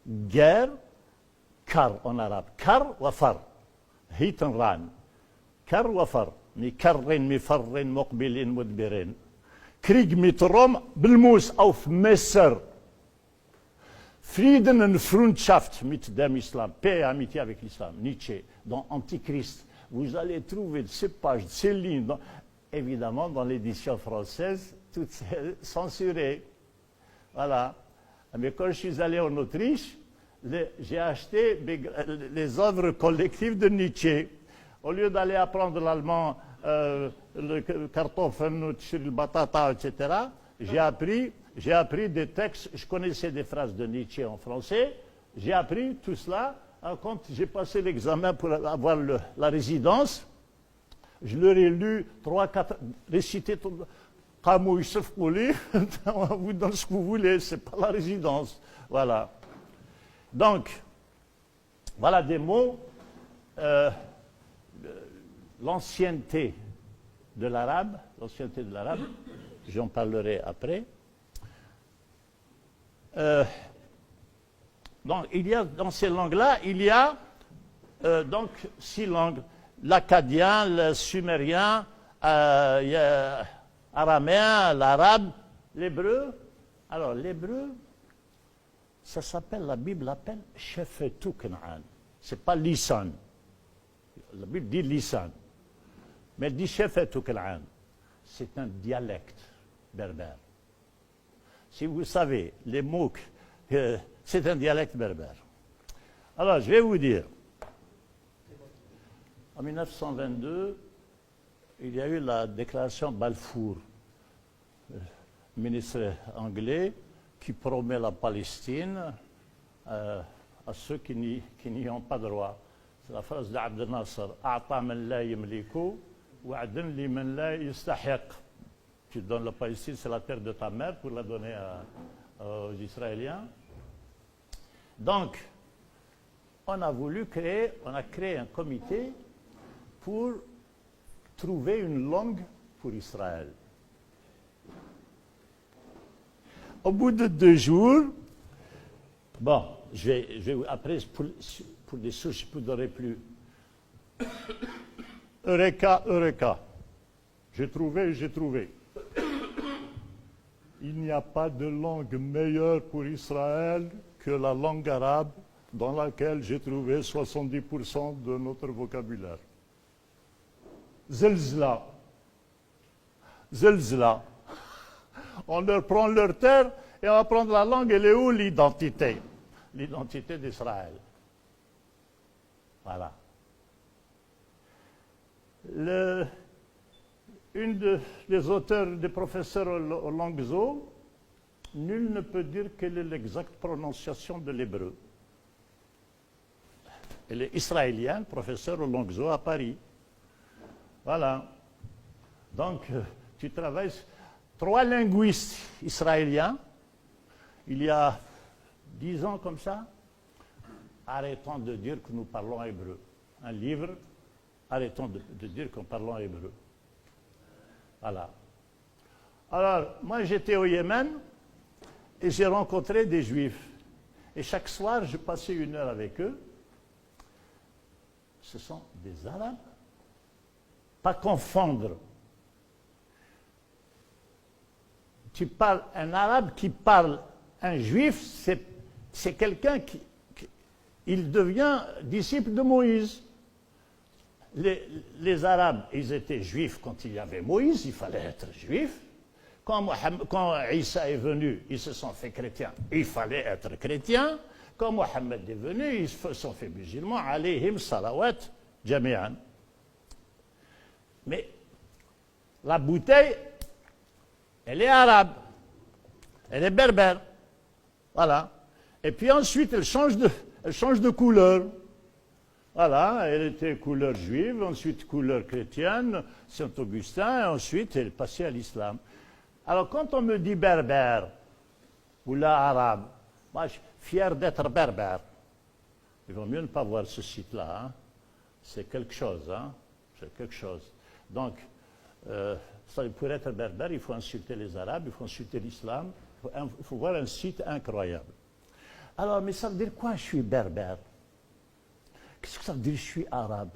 guerre, kar en arabe. Kar wa far. Hitan ran. Kar wa far. Mi karrin, mi farrin, muqbilin, mudbirin. Krieg mit Rom, Belmus auf Messer. Frieden und Freundschaft mit dem Islam, paix et amitié avec l'islam, Nietzsche, dans Antichrist. Vous allez trouver ces pages, ces lignes, évidemment dans l'édition française, toutes censurées. Voilà. Mais quand je suis allé en Autriche, j'ai acheté les œuvres collectives de Nietzsche. Au lieu d'aller apprendre l'allemand, le kartoffeln, le batata, etc., j'ai appris des textes, je connaissais des phrases de Nietzsche en français, j'ai appris tout cela. Quand j'ai passé l'examen pour avoir la résidence, je leur ai lu 3-4, récité tout. Vous dans ce que vous voulez, c'est pas la résidence. Voilà. Donc, voilà des mots. L'ancienneté de l'arabe, j'en parlerai après. Donc, dans ces langues-là, il y a donc 6 langues. L'akkadien, le sumérien, araméen, l'arabe, l'hébreu, Alors, l'hébreu, ça s'appelle, la Bible l'appelle Shefetu Canaan. Ce n'est pas Lisan. La Bible dit Lisan. Mais elle dit Shefetu Canaan. C'est un dialecte berbère. Si vous savez, les mots, c'est un dialecte berbère. Alors, je vais vous dire, en 1922, il y a eu la déclaration Balfour, ministre anglais, qui promet la Palestine à ceux qui n'y ont pas droit. C'est la phrase d'Abdel Nasser. أعطى من لا يملك وعدا لمن لا يستحق. Tu donnes la Palestine, c'est la terre de ta mère, pour la donner aux Israéliens. Donc, on a créé un comité pour trouver une langue pour Israël. Au bout de 2 jours, bon, après, pour des sources, je ne vous donnerai plus. Eureka, Eureka. J'ai trouvé. Il n'y a pas de langue meilleure pour Israël que la langue arabe, dans laquelle j'ai trouvé 70% de notre vocabulaire. Zelzla. On leur prend leur terre et on va prendre la langue. Elle est où l'identité? L'identité d'Israël. Voilà. Une des auteurs, des professeurs au Langso, nul ne peut dire quelle est l'exacte prononciation de l'hébreu. Elle est israélienne, professeur au Langso à Paris. Voilà. Donc, tu travailles 3 linguistes israéliens, il y a 10 ans comme ça. Arrêtons de dire que nous parlons hébreu. Un livre, arrêtons de dire que nous parlons hébreu. Voilà. Alors, moi j'étais au Yémen et j'ai rencontré des Juifs. Et chaque soir, je passais 1 heure avec eux. Ce sont des Arabes. Pas confondre. Tu parles un arabe qui parle un juif, c'est quelqu'un il devient disciple de Moïse. Les Arabes, ils étaient juifs quand il y avait Moïse, il fallait être juif. Quand Isa est venu, ils se sont fait chrétiens, il fallait être chrétien. Quand Mohammed est venu, ils se sont fait musulmans. Alayhim salawat jami'an. Mais la bouteille, elle est arabe, elle est berbère, voilà. Et puis ensuite, elle change de couleur. Voilà, elle était couleur juive, ensuite couleur chrétienne, Saint-Augustin, et ensuite elle est passée à l'islam. Alors quand on me dit berbère, ou là arabe, moi je suis fier d'être berbère. Il vaut mieux ne pas voir ce site-là, hein. C'est quelque chose, hein. C'est quelque chose. Donc, pour être berbère, il faut insulter les Arabes, il faut insulter l'islam, il faut voir un site incroyable. Alors, mais ça veut dire quoi, je suis berbère? Qu'est-ce que ça veut dire, je suis arabe?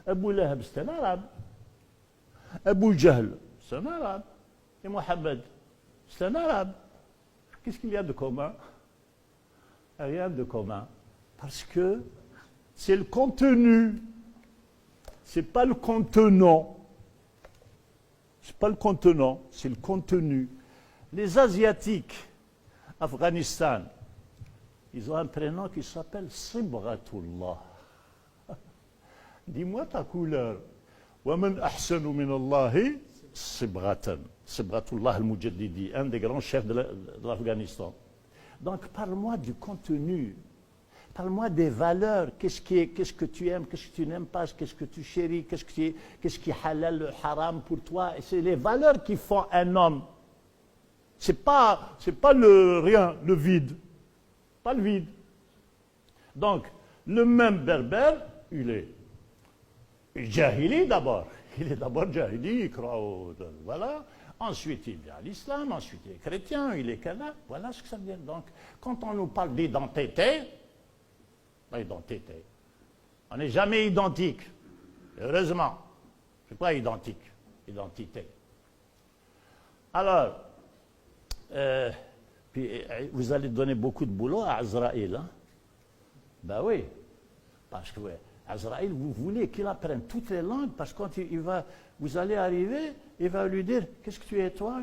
Abu Lahab, c'est un arabe. Abu Jahl, c'est un arabe. Et Mohammed, c'est un arabe. Qu'est-ce qu'il y a de commun? Rien de commun. Parce que c'est le contenu. Ce n'est pas le contenant. Ce n'est pas le contenant, c'est le contenu. Les Asiatiques, Afghanistan, ils ont un prénom qui s'appelle Sibghatullah. Dis-moi ta couleur. وَمَنْ أَحْسَنُ مِنَ اللَّهِ صِبْغَةً. Sibghatullah al-Mujaddidi, un des grands chefs de l'Afghanistan. Donc parle-moi du contenu. Parle-moi des valeurs. Qu'est-ce que tu aimes, qu'est-ce que tu n'aimes pas, qu'est-ce que tu chéris, qu'est-ce qui est halal, le haram pour toi. C'est les valeurs qui font un homme. C'est pas le rien, le vide. Pas le vide. Donc, le même berbère, il est jahili d'abord. Il est d'abord jahili, il croit au... Voilà. Ensuite, il vient à l'islam, ensuite il est chrétien, il est canard. Voilà ce que ça veut dire. Donc, quand on nous parle d'identité, on n'est jamais identique. Heureusement. C'est pas identique. Identité. Alors, Puis vous allez donner beaucoup de boulot à Azraïl. Hein? Ben oui. Parce que Azraïl, vous voulez qu'il apprenne toutes les langues, parce que quand vous allez arriver, il va lui dire, qu'est-ce que tu es toi?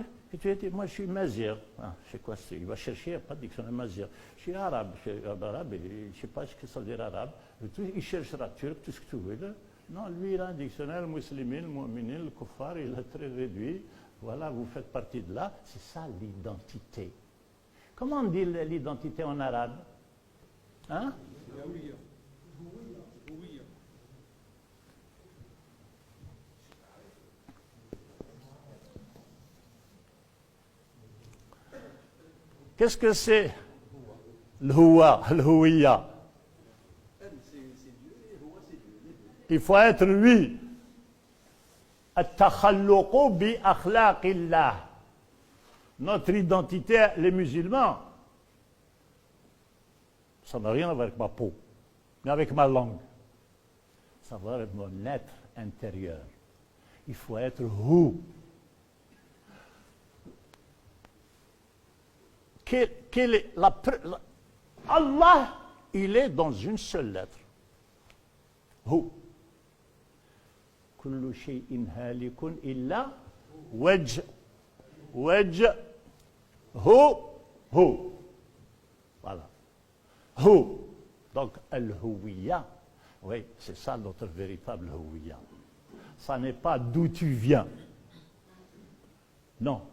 Moi je suis mazir. Ah, je sais quoi c'est? Il va chercher, il n'y a pas de dictionnaire mazir. Je suis arabe, je ne sais pas ce que ça veut dire arabe. Il cherchera turc, tout ce que tu veux. Là. Non, lui il a un dictionnaire musulman, mu'minin, le kuffar, il est très réduit. Voilà, vous faites partie de là. C'est ça l'identité. Comment on dit l'identité en arabe? Hein? Qu'est-ce que c'est l'houïa? Il faut être lui. At-takhalluqu bi akhlaqillah. Notre identité, les musulmans, ça n'a rien à voir avec ma peau, mais avec ma langue. Ça va avec mon être intérieur. Il faut être hu. Allah, il est dans une seule lettre. Hu. Kullu shay'in halikun illa wajh. Wajh. Hu. Hu. Voilà. Hu. Donc, al-huwiyya. Oui, c'est ça notre véritable huwiyya. Ça n'est pas d'où tu viens. Non.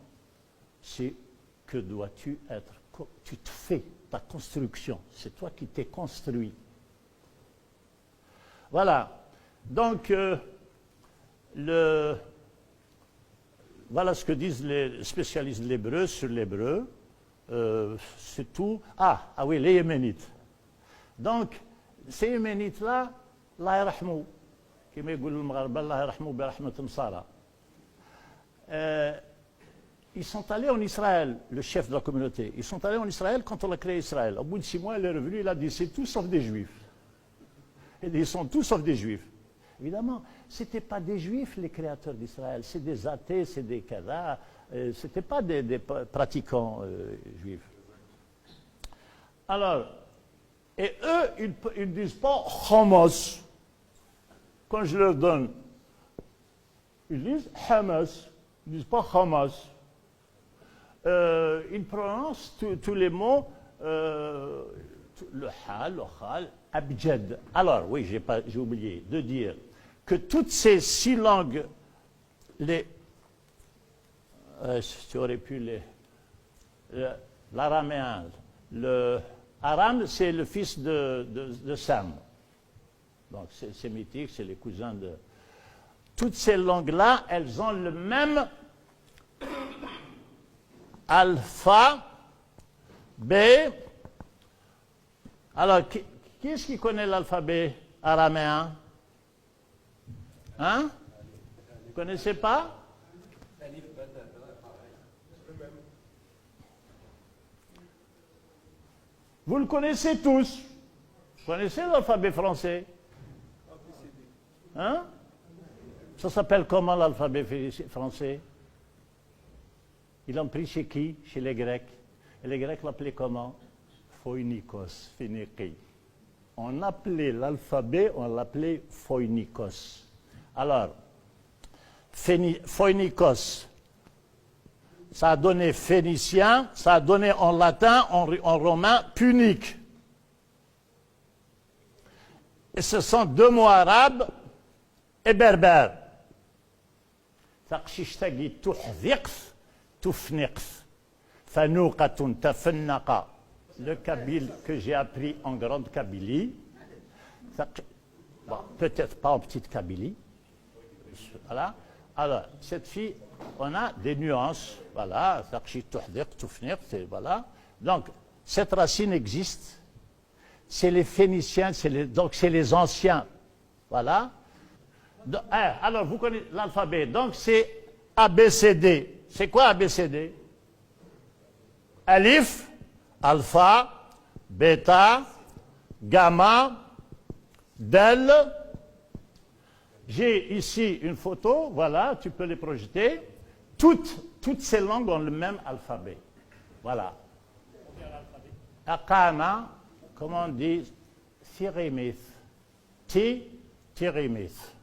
C'est que dois-tu être? Tu te fais ta construction. C'est toi qui t'es construit. Voilà. Donc, voilà ce que disent les spécialistes de l'hébreu sur l'hébreu. C'est tout. Ah oui, les Yéménites. Donc, ces Yéménites-là, Allah yarhamou, qui m'égoule le Maghreb, Allah yarhamou bi rahmatin sara. Ils sont allés en Israël, le chef de la communauté. Ils sont allés en Israël quand on a créé Israël. Au bout de 6 mois, il est revenu, il a dit, c'est tout sauf des Juifs. Et ils sont tous sauf des Juifs. Évidemment, ce n'étaient pas des Juifs, les créateurs d'Israël. C'est des athées, c'est des kadas. Ce n'étaient pas des pratiquants juifs. Alors, et eux, ils ne disent pas Hamas. Quand je leur donne, ils disent Hamas. Ils ne disent pas Hamas. Ils prononcent tous les mots, le hal, le khal, abjad. Alors, oui, j'ai oublié de dire que toutes ces 6 langues, tu aurais pu l'araméen, le Aram, c'est le fils de Sam. Donc, c'est sémitique, c'est les cousins de... Toutes ces langues-là, elles ont le même alpha, B. Alors, qui est-ce qui connaît l'alphabet araméen? Hein? Vous ne connaissez pas? Vous le connaissez tous. Vous connaissez l'alphabet français? Hein? Ça s'appelle comment l'alphabet français? Ils l'ont pris chez qui? Chez les Grecs. Et les Grecs l'appelaient comment? Phoinikos, phéniqui. On appelait l'alphabet, on l'appelait Phoinikos. Alors, Phoinikos, ça a donné phénicien, ça a donné en latin, en romain, punique. Et ce sont 2 mots arabes et berbères. تقششتقي تحذقث تفنقث فنوقة تفنق. Le kabyle que j'ai appris en grande Kabylie, bon, peut-être pas en petite Kabylie. Voilà. Alors, cette fille, on a des nuances. Voilà. Voilà. Donc, cette racine existe. C'est les Phéniciens, donc c'est les anciens. Voilà. Alors, vous connaissez l'alphabet. Donc, c'est ABCD. C'est quoi ABCD? Alif, alpha, bêta, gamma, del. J'ai ici une photo, voilà, tu peux les projeter. Toutes ces langues ont le même alphabet. Voilà. Aqama, comment on dit, Sirimith. Tirimith.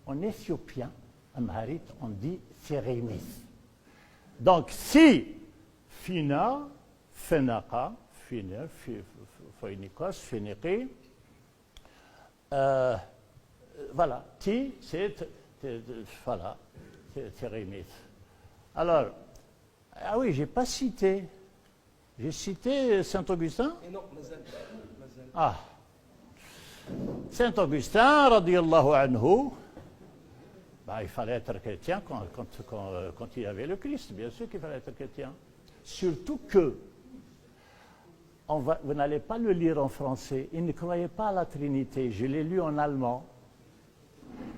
En éthiopien, amharit, on dit Sirimith. Donc, si, fina, fenaqa, fina, phoinikos, finiqi, voilà, ti, c'est, voilà, c'est Rémith. Alors, ah oui, j'ai pas cité. J'ai cité Saint-Augustin. non, Ah. Saint-Augustin, radiallahu anhu, bah, il fallait être chrétien quand il y avait le Christ, bien sûr qu'il fallait être chrétien. Surtout que, vous n'allez pas le lire en français, il ne croyait pas à la Trinité, je l'ai lu en allemand.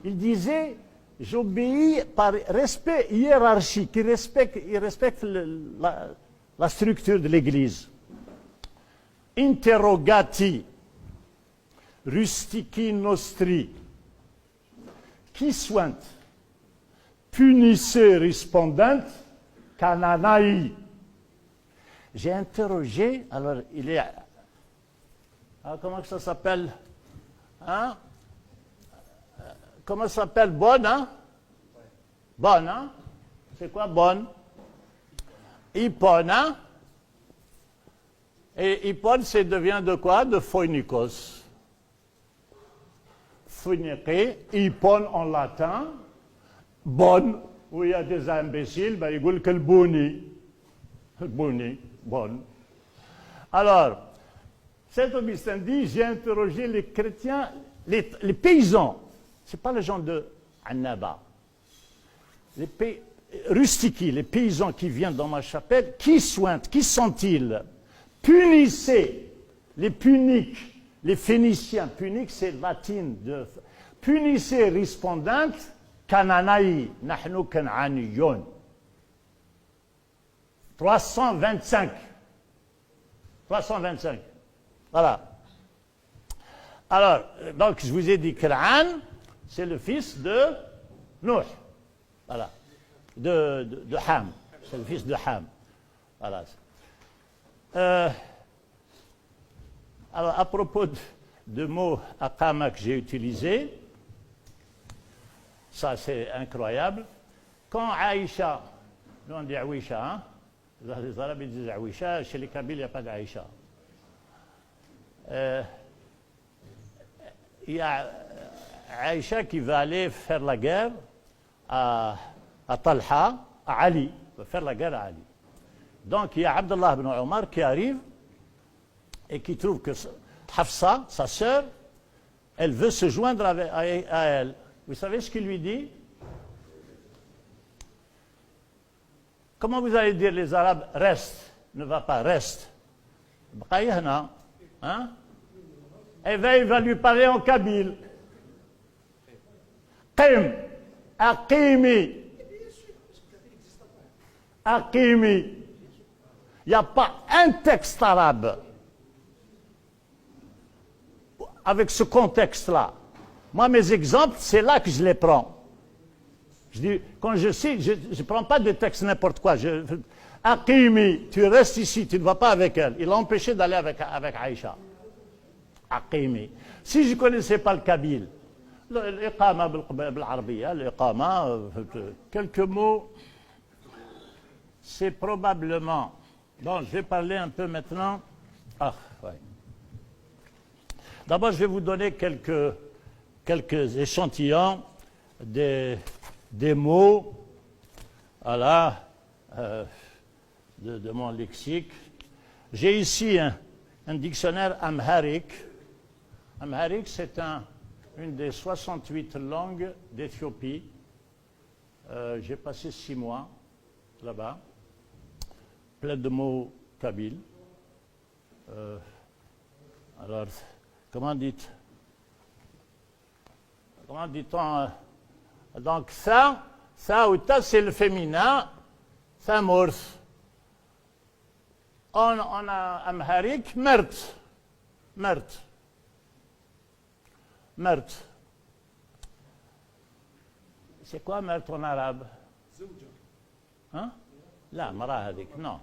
Il disait, j'obéis par respect hiérarchique, il respecte la structure de l'Église. Interrogati, rustici nostri, qui soit, punissez respondent, cananaï. J'ai interrogé, alors il est... Ah, comment ça s'appelle, hein? Comment ça s'appelle? Bonne, hein? Bonne, hein? C'est quoi bonne? Hippone, hein? Et hippone, ça devient de quoi? De phoinikos. Phoiniqué, hippone en latin, bonne, où il y a des imbéciles, ben, ils disent que le boni. Boni, bonne. Alors, Saint Augustin dit, j'ai interrogé les chrétiens, les paysans, ce n'est pas les gens de Annaba, les rustiques, les paysans qui viennent dans ma chapelle, qui sont-ils? Punissez les puniques, les Phéniciens, puniques c'est latin, punissez respondant, Kananaï, nahnu kan'aniyon. 325. 325. Voilà. Alors, donc, je vous ai dit Kan'an, c'est le fils de Nuh. Voilà. De Ham. C'est le fils de Ham. Voilà. Alors, à propos de mots Aqama que j'ai utilisés, ça c'est incroyable. Quand Aïcha, nous on dit Aïcha, hein? Les Arabes disent Aïcha, chez les Kabyles il n'y a pas d'Aïcha. Il y a Aïcha qui va aller faire la guerre à Talha, à Ali, va faire la guerre à Ali. Donc il y a Abdullah ibn Omar qui arrive et qui trouve que Hafsa, sa sœur, elle veut se joindre à elle. Vous savez ce qu'il lui dit? Comment vous allez dire les Arabes reste, ne va pas, reste? Hein? Et bien, il va lui parler en kabyle. Qim, aqimi. Aqimi. Il n'y a pas un texte arabe avec ce contexte-là. Moi, mes exemples, c'est là que je les prends. Je dis, quand je cite, je ne prends pas des textes n'importe quoi. Aqimi, tu restes ici, tu ne vas pas avec elle. Il l'a empêché d'aller avec Aïcha. Aqimi. Si je ne connaissais pas le kabyle, l'iqama bil-arabiya, l'iqama, quelques mots, c'est probablement... Bon, je vais parler un peu maintenant. Ah, ouais. D'abord, je vais vous donner quelques échantillons des mots, voilà, de mon lexique. J'ai ici un dictionnaire amharique. Amharique, c'est une des 68 langues d'Éthiopie. J'ai passé 6 mois là-bas. Plein de mots kabyles. Alors, comment dit-on donc ça ou ta, c'est le féminin, ça morse. On a amharique, mert. C'est quoi mert en arabe? Hein? لا مرة هذيك نو.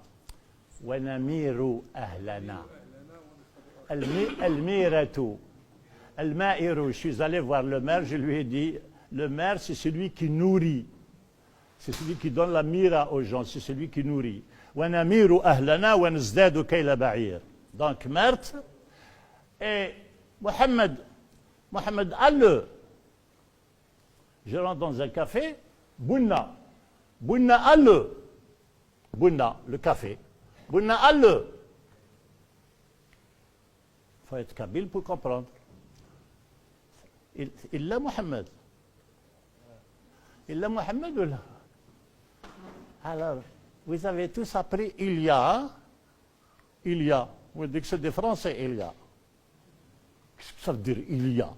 ونمير أهلنا. الميرة. المائر. Je suis allé voir le maire, je lui ai dit, le maire c'est celui qui nourrit. C'est celui qui donne la mira aux gens, c'est celui qui nourrit. ونمير أهلنا ونزداد كيل بعير. Donc Mert et Mohamed Alle. Je rentre dans un café, Bouna Alle. Bouna, le café. Bouna Alle. Il faut être kabyle pour comprendre. Il a Mohamed. Il a Mohamed ou là? Alors, vous avez tous appris il y a. Vous dites que c'est des Français, il y a. Qu'est-ce que ça veut dire il y a?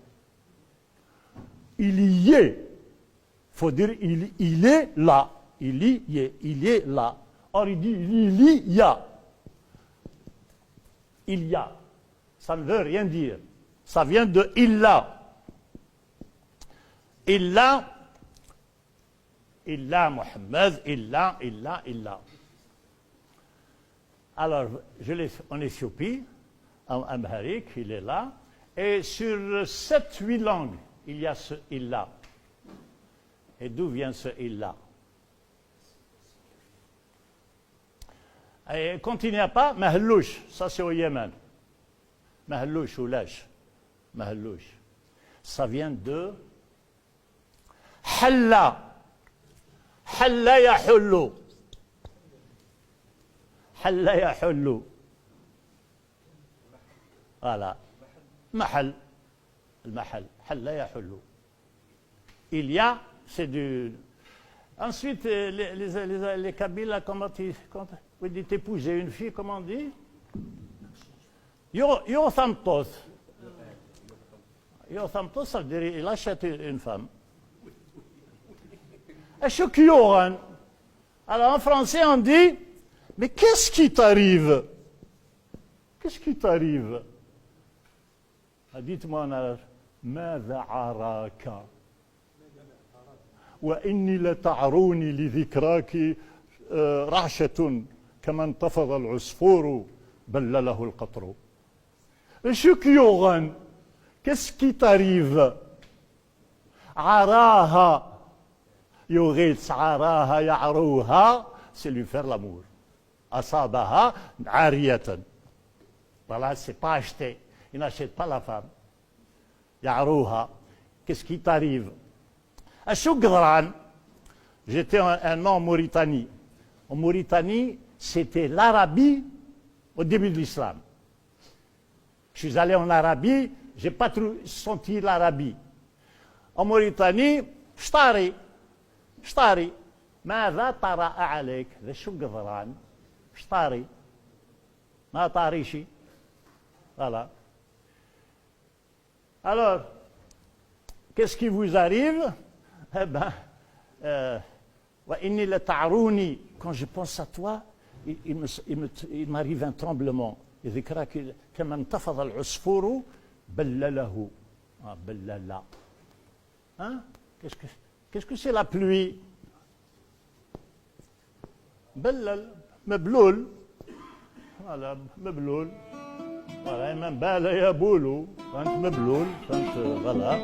Il y est. Il faut dire il est là. Il y est là. Or il dit il y a. Il y a. Ça ne veut rien dire. Ça vient de illa. Illa Mohammed, illa. Alors, je l'ai en Éthiopie, en Amharique, il est là. Et sur 7-8 langues, il y a ce illa. Et d'où vient ce illa? Et continuez pas, Mahlouch, ça c'est au Yémen. Mahlouch ou Lèche. Mahlouch. Ça vient de Halla. Halla yahullu. Halla yahullu. Voilà. Mahal. Le mahal. Halla yahullu. Il y a, c'est du. Ensuite, les Kabyles, comment vous dites épouser une fille, comment on dit? Yothamtos. Yothamtos, ça veut dire il achète une femme. Alors en français, on dit, mais qu'est-ce qui t'arrive? Qu'est-ce qui t'arrive? Dites-moi en arabe. ماذا عراك وإني لتعروني لذكراك رعشة كما انتفض العصفور بلله القطر. شكيوغان, qu'est-ce qui t'arrive? عراها. يغيث عراها يعروها, c'est lui faire l'amour. أصابها عارية. Voilà, c'est pas acheté. Il n'achète pas la femme. يعروها. Qu'est-ce qui t'arrive? Ashugran. J'étais un an en Mauritanie. En Mauritanie, c'était l'Arabie au début de l'islam. Je suis allé en Arabie, je n'ai pas senti l'Arabie. En Mauritanie, Shtari. ماذا طرأ عليك؟ ذا شو قذران؟ شطاري. ما طاريشي. Voilà. Alors, qu'est-ce qui vous arrive? Eh bien, quand je pense à toi, il m'arrive un tremblement. كما انتفض العصفور بلله. بللا. Hein? Qu'est-ce que c'est la pluie? بلل. مبلول. Voilà, مبلول. Voilà, même bala ya boulou. Quand مبلول. Voilà.